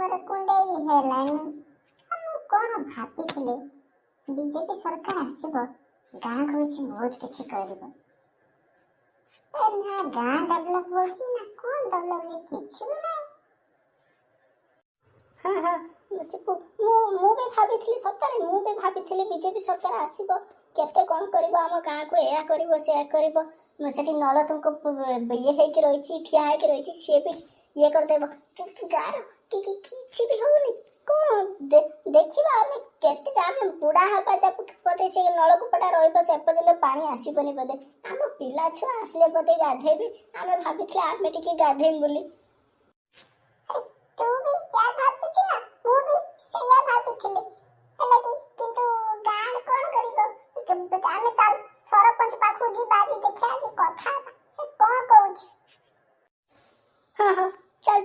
ମୋର କୁଣ୍ଡେଇ ହେଲାଣି। ମୁଁ କ'ଣ ଭାବିଥିଲି ବିଜେପି ସରକାର ଆସିବ, ଗାଁକୁ କିଛି ବହୁତ କିଛି କରିବ। ନା ଗାଁ ଡେଭଲପ ହଉଛି ନା କ'ଣ ଡେଭଲପ ହଉଛି, କିଛି ବି ନାହିଁ। ଶିବୁ, ମୁଁ ବି ଭାବିଥିଲି, ସତରେ ମୁଁ ବି ଭାବିଥିଲି ବିଜେପି ସରକାର ଆସିବ, କେତେ କ'ଣ କରିବ, ଆମ ଗାଁକୁ ଏହା କରିବ ସେୟା କରିବ। ସେଠି ନଳଟୁଙ୍କ ଇଏ ହେଇକି ରହିଛି, ଠିଆ ହେଇକି ରହିଛି, ସିଏ ବି ଇଏ କରିଦେବ। କିନ୍ତୁ ଗାଁର କିଛି ବି ହଉନି। କ'ଣ ଦେଖିବା, ଆମେ କେତେ ଆମେ ବୁଢ଼ା ହେବା ବୋଧେ ସେ ନଳକୂପଟା ରହିବ, ସେ ପର୍ଯ୍ୟନ୍ତ ପାଣି ଆସିବନି ବୋଧେ। ଆମ ପିଲା ଛୁଆ ଆସିଲେ ବୋଧେ ଗାଧେଇବି। ଆମେ ଭାବିଥିଲେ ଆମେ ଟିକେ ଗାଧେଇବୁ ବୋଲି। ତୁ ବି ଯାହା ଭାବୁଛୁ ନା, ମୁଁ ବି ସେଇଆ ଭାବିଥିଲି। ହେଲା କି, କିନ୍ତୁ ଗାଁ କ'ଣ କରିବ? ଆମେ ଚାଲ ସରପଞ୍ଚ ପାଖକୁ ଯିବା, ଆଜି ଦେଖିବା, ଆଜି କଥା ହେବା, ସେ କ'ଣ କହୁଛି। ଚାଲ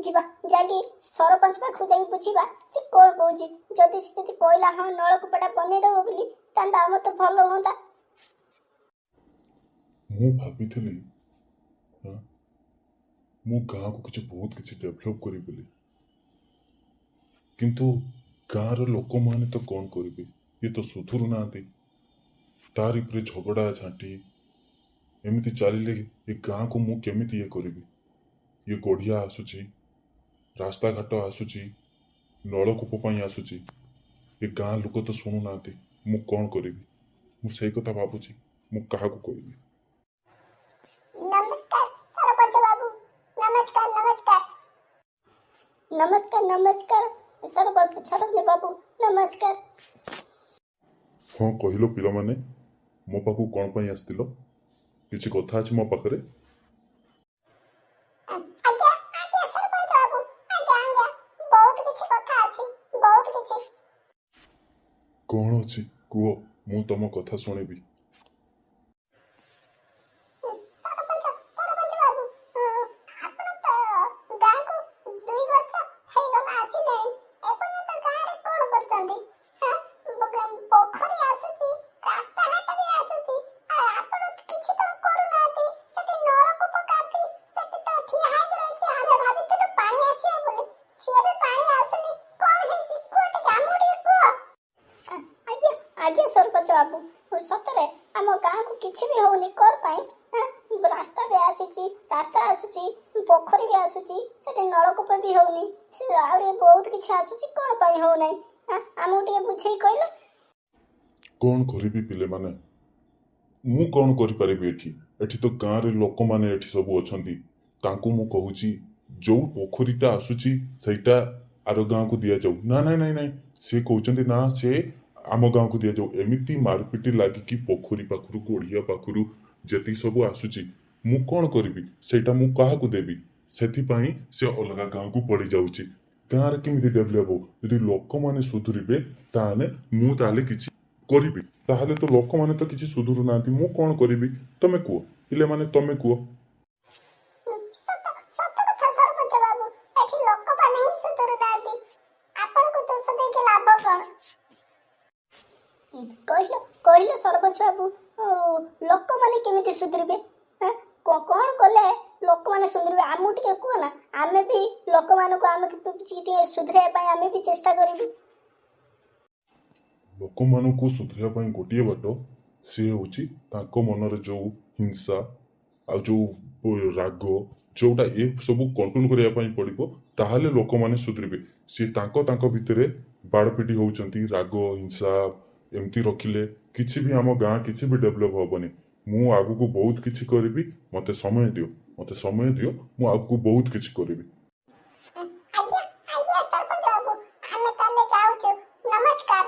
ଯିବା, ଯାଇକି ସରପଞ୍ଚ ପାଖକୁ ଯାଇକି ବୁଝିବା ସେ କ'ଣ କହୁଛି। ଯଦି କହିଲା ହଁ ନଳକୂପଟା ବନେଇଦେବ ବୋଲି, ତାହେଲେ ଆମର ତ ଭଲ ହୁଅନ୍ତା। ମୁଁ ଭାବିଥିଲି ମୁଁ ଗାଁକୁ ବହୁତ କିଛି ଡେଭଲପ କରିବି ବୋଲି, କିନ୍ତୁ ଗାଁର ଲୋକମାନେ ତ କ'ଣ କରିବେ, ଇଏ ତ ସୁଧୁରୁ ନାହାନ୍ତି। ତାରି ଉପରେ ଝଗଡ଼ା ଝାଣ୍ଟି ଏମିତି ଚାଲିଲେ ଏ ଗାଁକୁ ମୁଁ କେମିତି ଇଏ କରିବି। ଇଏ ଗଢ଼ିଆ ଆସୁଛି, ରାସ୍ତାଘାଟ ଆସୁଛି, ନଳକୂପ ପାଇଁ ଆସୁଛି, ଏ ଗାଁ ଲୋକ ତ ଶୁଣୁନାହାନ୍ତି। ମୁଁ କ'ଣ କରିବି, ମୁଁ ସେଇ କଥା ଭାବୁଛି, ମୁଁ କାହାକୁ କହିବି। ନମସ୍କାର ସରପଞ୍ଚ ବାବୁ, ନମସ୍କାର। ସରପଞ୍ଚ ବାବୁ ନମସ୍କାର। ହଁ କହିଲ ପିଲାମାନେ, ମୋ ପାଖକୁ କ'ଣ ପାଇଁ ଆସିଥିଲ? କିଛି କଥା ଅଛି ମୋ ପାଖରେ? ଆଜ୍ଞା ସରପଞ୍ଚ ବାବୁ, ଆଜ୍ଞା ବହୁତ କିଛି କଥା ଅଛି, ବହୁତ କିଛି। କ'ଣ ଅଛି କୁହ, ମୁଁ ତମ କଥା ଶୁଣିବି। ସରପଞ୍ଚ ବାବୁ, ଆପଣ ତ ଗାଁକୁ 2 ବର୍ଷ ହେଇଗଲା ଆସିଲେଣି, ଏପର୍ଯ୍ୟନ୍ତ ଗାଁରେ କ'ଣ କରୁଛନ୍ତି? ପୋଖରୀ ଆସୁଛି, ରାସ୍ତାଘାଟ ବି ଆସୁଛି, ଆପଣ କିଛି ତ କରୁନାହାନ୍ତି। ସେଠି ନଳକୂପ କାଫି, ସେଠି ତ ଠିଆ ହେଇକି ରହିଛି, ଆମେ ଭାବିଥିଲୁ ପାଣି ଆସିବ ବୋଲି, ସିଏ ବି ପାଣି ଆସୁନି। କ'ଣ ହେଇଛି କୁହ ଟିକେ, ଆମକୁ ଟିକେ କୁହ। ଆଜ୍ଞା ସରପଞ୍ଚ ବାବୁ, ସତରେ ଆମ ଗାଁକୁ କିଛି ବି ହଉନି। କ'ଣ ପାଇଁ? ରାସ୍ତା ବି ଆସିଛି, ରାସ୍ତା ଆସୁଛି, ପୋଖରୀ ବି ଆସୁଛି, ସେଠି ନଳକୂପ ବି ହଉନି, ସେ ଆହୁରି ବହୁତ କିଛି ଆସୁଛି, କ'ଣ ପାଇଁ ହଉନାହିଁ? ଆମକୁ ଟିକେ ବୁଝେଇ କହିଲ। କ'ଣ କରିବି ପିଲାମାନେ, ମୁଁ କ'ଣ କରିପାରିବି ଏଠି ତ ଗାଁରେ ଲୋକମାନେ ଏଠି ସବୁ ଅଛନ୍ତି। ତାଙ୍କୁ ମୁଁ କହୁଛି ଯୋଉ ପୋଖରୀଟା ଆସୁଛି ସେଇଟା ଆର ଗାଁକୁ ଦିଆଯାଉ। ନାଇଁ, ସେ କହୁଛନ୍ତି ନା, ସେ ଆମ ଗାଁକୁ ଦିଆଯାଉ। ଏମିତି ମାରପିଟି ଲାଗିକି ପୋଖରୀ ପାଖରୁ ଗଡ଼ିଆ ପାଖରୁ ଯେତିକି ସବୁ ଆସୁଛି, ମୁଁ କ'ଣ କରିବି, ସେଇଟା ମୁଁ କାହାକୁ ଦେବି? ସେଥିପାଇଁ ସେ ଅଲଗା ଗାଁକୁ ପଡ଼ି ଯାଉଛି। ଗାଁରେ କେମିତି ଡେଭଲପ ହବ? ଯଦି ଲୋକମାନେ ସୁଧୁରିବେ ତାହେଲେ କିଛି କରିବି। ତାହେଲେ ତ ଲୋକମାନେ ତ କିଛି ସୁଧୁରୁ ନାହାନ୍ତି, ମୁଁ କ'ଣ କରିବି? ତମେ କୁହ ପିଲାମାନେ, ତମେ କୁହ। ସତ କଥା ସରପଞ୍ଚ ବାବୁ, ଏଠି ଲୋକମାନେ ହିଁ ସୁଧୁରୁ ନାହାନ୍ତି। ଆପଣଙ୍କୁ ଦୋଷ ଦେଇକି ଲାଭ କ'ଣ? କହିଲ ସରପଞ୍ଚ ବାବୁ, ଲୋକମାନେ କେମିତି ସୁଧୁରିବେ? କ'ଣ କଲେ ଲୋକମାନେ ସୁଧୁରିବେ? ଆମକୁ ଟିକେ କୁହ ନା, ଆମେ ବି ଲୋକମାନଙ୍କୁ ଟିକେ ସୁଧୁରିବା ପାଇଁ ଆମେ ବି ଚେଷ୍ଟା କରିବୁ। ଲୋକମାନଙ୍କୁ ସୁଧରିବା ପାଇଁ ଗୋଟିଏ ବାଟ, ସେ ହେଉଛି ତାଙ୍କ ମନରେ ଯୋଉ ହିଂସା ଆଉ ଯୋଉ ରାଗ, ଯୋଉଟା ଏ ସବୁ କଣ୍ଟ୍ରୋଲ କରିବା ପାଇଁ ପଡ଼ିବ। ତାହେଲେ ଲୋକମାନେ ସୁଧରିବେ। ସିଏ ତାଙ୍କ ଭିତରେ ବାଡ଼ପିଟି ହଉଛନ୍ତି, ରାଗ ହିଂସା ଏମିତି ରଖିଲେ କିଛି ବି ଆମ ଗାଁ କିଛି ବି ଡେଭଲପ ହବନି। ମୁଁ ଆଗକୁ ବହୁତ କିଛି କରିବି, ମତେ ସମୟ ଦିଅ, ମୁଁ ଆଗକୁ ବହୁତ କିଛି କରିବି। ଆଜ୍ଞା ସରପଞ୍ଚ ବାବୁ, ଆମେ ତାହେଲେ ଯାଉଛୁ, ନମସ୍କାର।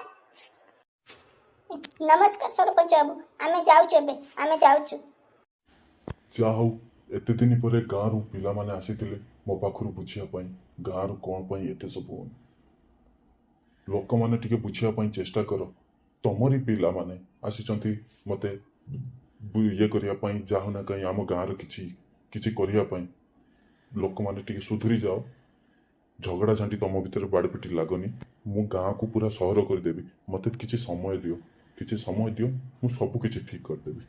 ନମସ୍କାର ସରପଞ୍ଚ ବାବୁ, ଆମେ ଯାଉଛୁ, ଏବେ ଆମେ ଯାଉଛୁ। ଯାହା ହଉ, ଏତେ ଦିନ ପରେ ଗାଁରୁ ପିଲାମାନେ ଆସିଥିଲେ ମୋ ପାଖରୁ ବୁଝିବା ପାଇଁ, ଗାଁରୁ କ'ଣ ପାଇଁ ଏତେ ସବୁ ହଉନି। ଲୋକମାନେ ଟିକେ ବୁଝିବା ପାଇଁ ଚେଷ୍ଟା କର। ତମରି ପିଲାମାନେ ଆସିଛନ୍ତି ମତେ ଇଏ କରିବା ପାଇଁ, ଯାହା ନା କାହିଁ ଆମ ଗାଁର କିଛି କରିବା ପାଇଁ। ଲୋକମାନେ ଟିକେ ସୁଧୁରି ଯାଅ, ଝଗଡ଼ା ଝାଣ୍ଟି ତମ ଭିତରେ ବାଡ଼ପିଟି ଲାଗନି। ମୁଁ ଗାଁକୁ ପୁରା ସହର କରିଦେବି। ମତେ କିଛି ସମୟ ଦିଅ, ମୁଁ ସବୁ କିଛି ଠିକ୍ କରିଦେବି।